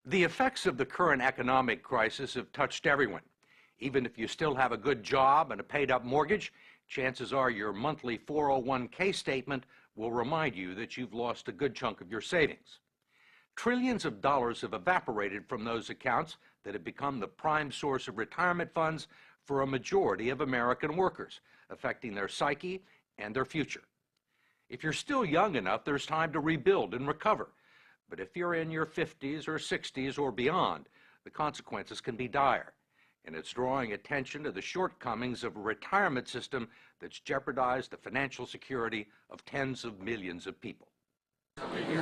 The effects of the current economic crisis have touched everyone. Even if you still have a good job and a paid-up mortgage, chances are your monthly 401k statement will remind you that you've lost a good chunk of your savings. Trillions of dollars have evaporated from those accounts that have become the prime source of retirement funds for a majority of American workers, affecting their psyche and their future. If you're still young enough, there's time to rebuild and recover. But if you're in your 50s or 60s or beyond, the consequences can be dire. And it's drawing attention to the shortcomings of a retirement system that's jeopardized the financial security of tens of millions of people. Good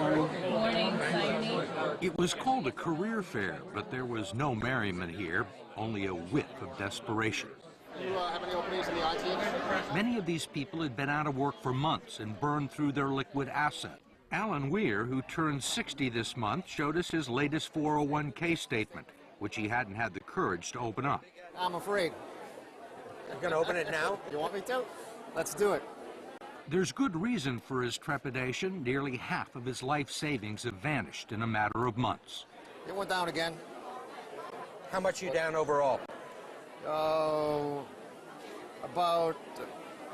morning. It was called a career fair, but there was no merriment here, only a whiff of desperation. Do you have any openings in the IT industry? Many of these people had been out of work for months and burned through their liquid asset. Alan Weir, who turned 60 this month, showed us his latest 401k statement, which he hadn't had the courage to open up. I'm afraid. You're going to open it now? You want me to? Let's do it. There's good reason for his trepidation. Nearly half of his life savings have vanished in a matter of months. It went down again. How much are you down overall? Oh, about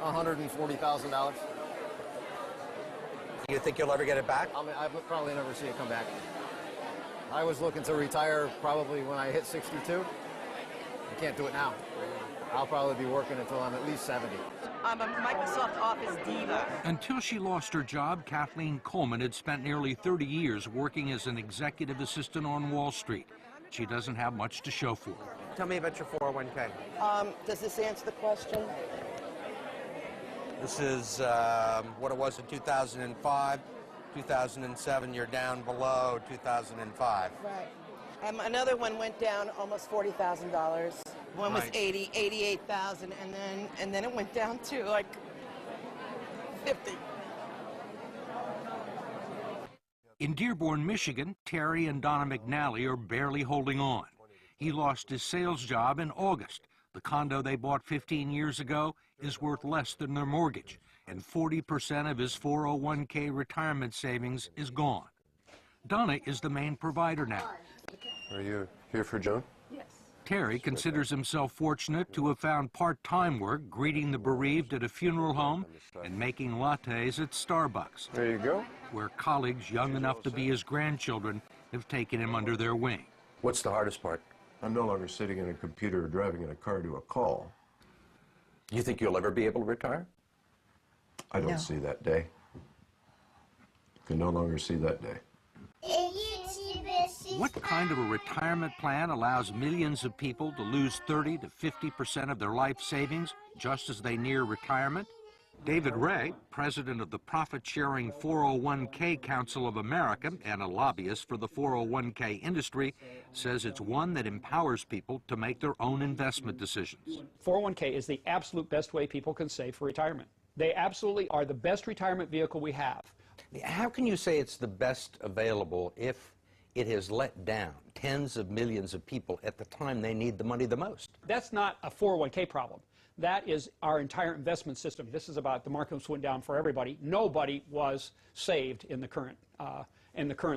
$140,000. You think you'll ever get it back? I mean, I'll probably never see it come back. I was looking to retire probably when I hit 62. I can't do it now. I'll probably be working until I'm at least 70. I'm a Microsoft Office diva. Until she lost her job, Kathleen Coleman had spent nearly 30 years working as an executive assistant on Wall Street. She doesn't have much to show for it. Tell me about your 401k. Does this answer the question? This is what it was in 2005. 2007, you're down below 2005. Right. Another one went down almost $40,000. One was Right. 88,000, and then it went down to like 50. In Dearborn, Michigan, Terry and Donna McNally are barely holding on. He lost his sales job in August. The condo they bought 15 years ago is worth less than their mortgage, and 40% of his 401k retirement savings is gone. Donna is the main provider now. Are you here for Joan? Yes. Terry considers himself fortunate to have found part-time work greeting the bereaved at a funeral home and making lattes at Starbucks, There you go. where colleagues young enough to be his grandchildren have taken him under their wing. What's the hardest part? I'm no longer sitting in a computer or driving in a car to a call. Do you think you'll ever be able to retire? I don't see that day. Can no longer see that day. What kind of a retirement plan allows millions of people to lose 30 to 50% of their life savings just as they near retirement? David Ray, president of the profit-sharing 401k Council of America and a lobbyist for the 401k industry, says it's one that empowers people to make their own investment decisions. 401k is the absolute best way people can save for retirement. They absolutely are the best retirement vehicle we have. How can you say it's the best available if it has let down tens of millions of people at the time they need the money the most? That's not a 401k problem. That is our entire investment system. This is about the markets went down for everybody. Nobody was saved in the current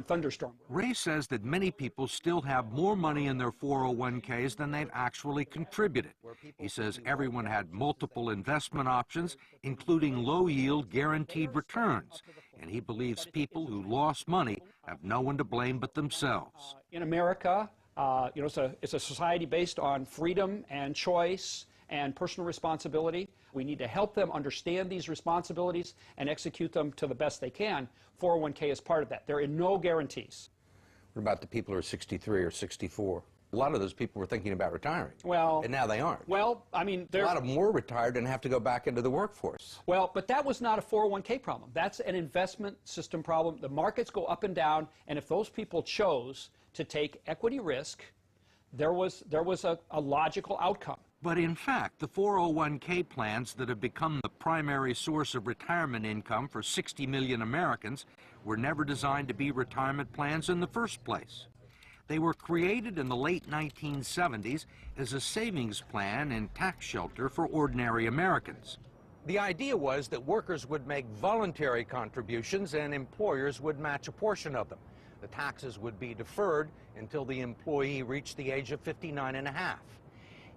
thunderstorm. Ray says that many people still have more money in their 401ks than they've actually contributed. He says everyone had multiple investment options, including low-yield guaranteed returns, and he believes people who lost money have no one to blame but themselves. In America, it's a society based on freedom and choice and personal responsibility. We need to help them understand these responsibilities and execute them to the best they can. 401k is part of that. There are no guarantees. What about the people who are 63 or 64? A lot of those people were thinking about retiring. Well, and now they aren't. Well, I mean, a lot of them were retired and have to go back into the workforce. Well, but that was not a 401k problem. That's an investment system problem. The markets go up and down, and if those people chose to take equity risk, there was a logical outcome. But in fact, the 401k plans that have become the primary source of retirement income for 60 million Americans were never designed to be retirement plans in the first place. They were created in the late 1970s as a savings plan and tax shelter for ordinary Americans. The idea was that workers would make voluntary contributions and employers would match a portion of them. The taxes would be deferred until the employee reached the age of 59 and a half.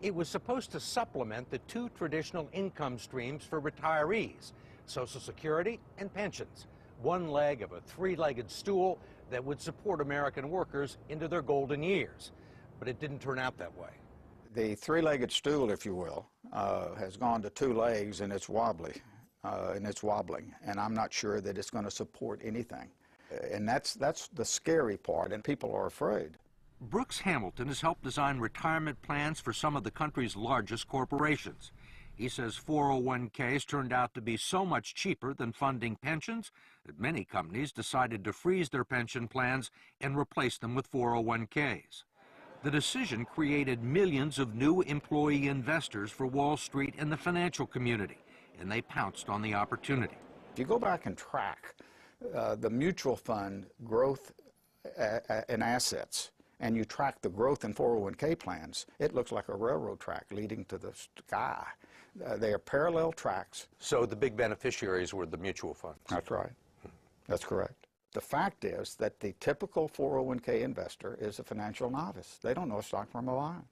It was supposed to supplement the two traditional income streams for retirees, Social Security and pensions, one leg of a three-legged stool that would support American workers into their golden years. But it didn't turn out that way. The three-legged stool, if you will, has gone to two legs, and it's wobbly, and it's wobbling, and I'm not sure that it's going to support anything. And that's the scary part, and people are afraid. Brooks Hamilton has helped design retirement plans for some of the country's largest corporations. He says 401ks turned out to be so much cheaper than funding pensions that many companies decided to freeze their pension plans and replace them with 401ks. The decision created millions of new employee investors for Wall Street and the financial community, and they pounced on the opportunity. If you go back and track the mutual fund growth in assets, and you track the growth in 401k plans, it looks like a railroad track leading to the sky. They are parallel tracks. So the big beneficiaries were the mutual funds. That's right. That's correct. The fact is that the typical 401k investor is a financial novice. They don't know a stock from a line.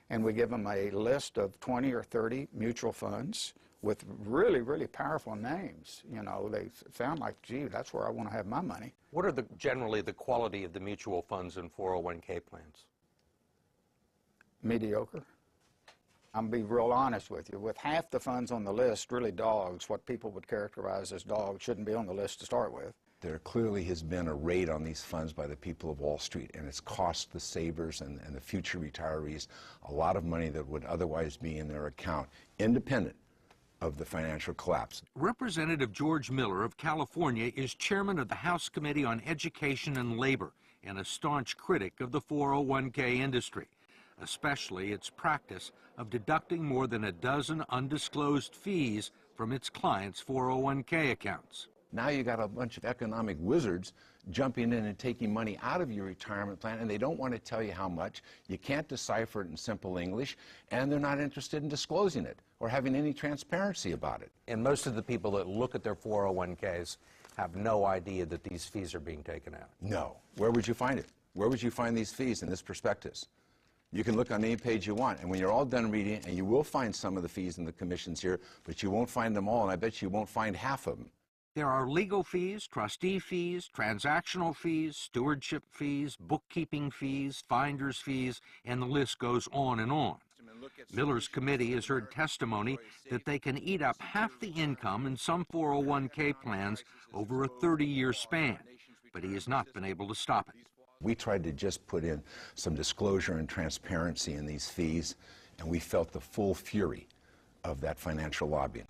And we give them a list of 20 or 30 mutual funds with really, really powerful names. You know, they sound like, gee, that's where I want to have my money. What are generally the quality of the mutual funds and 401k plans? Mediocre. I'm going to be real honest with you. With half the funds on the list, really dogs, what people would characterize as dogs, shouldn't be on the list to start with. There clearly has been a raid on these funds by the people of Wall Street, and it's cost the savers and the future retirees a lot of money that would otherwise be in their account, independent of the financial collapse. Representative George Miller of California is chairman of the House Committee on Education and Labor and a staunch critic of the 401k industry, especially its practice of deducting more than a dozen undisclosed fees from its clients' 401k accounts. Now you got a bunch of economic wizards jumping in and taking money out of your retirement plan, and they don't want to tell you how much. You can't decipher it in simple English, and they're not interested in disclosing it or having any transparency about it. And most of the people that look at their 401ks have no idea that these fees are being taken out. No. Where would you find it? Where would you find these fees in this prospectus? You can look on any page you want, and when you're all done reading it, and you will find some of the fees and the commissions here, but you won't find them all, and I bet you won't find half of them. There are legal fees, trustee fees, transactional fees, stewardship fees, bookkeeping fees, finder's fees, and the list goes on and on. Miller's committee has heard testimony that they can eat up half the income in some 401k plans over a 30-year span, but he has not been able to stop it. We tried to just put in some disclosure and transparency in these fees, and we felt the full fury of that financial lobbying.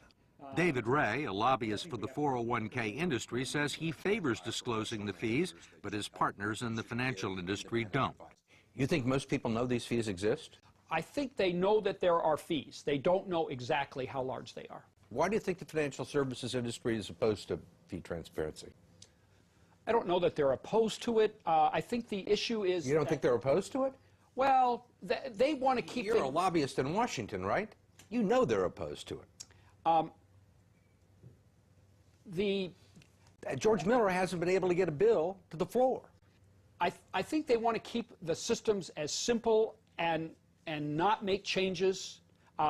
David Ray, a lobbyist for the 401k industry, says he favors disclosing the fees, but his partners in the financial industry don't. You think most people know these fees exist? I think they know that there are fees. They don't know exactly how large they are. Why do you think the financial services industry is opposed to fee transparency? I don't know that they're opposed to it. I think the issue is... You don't think they're opposed to it? Well, they want to keep... You're a lobbyist in Washington, right? You know they're opposed to it. George Miller hasn't been able to get a bill to the floor. I think they want to keep the systems as simple and not make changes.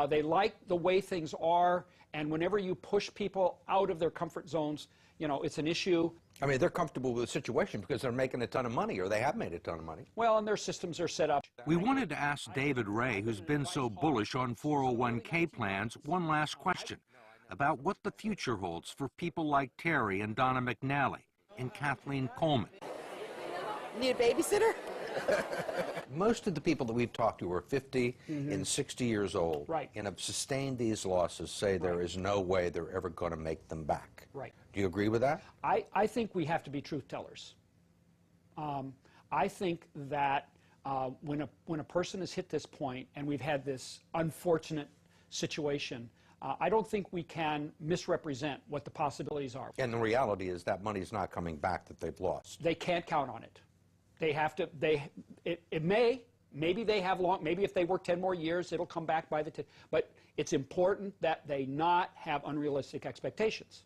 They like the way things are, and whenever you push people out of their comfort zones, you know, it's an issue. I mean, they're comfortable with the situation because they're making a ton of money, or they have made a ton of money. Well, and their systems are set up. We wanted to ask David Ray, who's been so bullish on 401k plans, one last question about what the future holds for people like Terry and Donna McNally and Kathleen Coleman. Need a babysitter? Most of the people that we've talked to are 50 and 60 years old, Right. and have sustained these losses, say there is no way they're ever going to make them back. Right. Do you agree with that? I think we have to be truth tellers. I think that when a person has hit this point and we've had this unfortunate situation, I don't think we can misrepresent what the possibilities are. And the reality is that money's not coming back that they've lost. They can't count on it. They have to, maybe they have maybe if they work 10 more years, it'll come back by the 10, but it's important that they not have unrealistic expectations.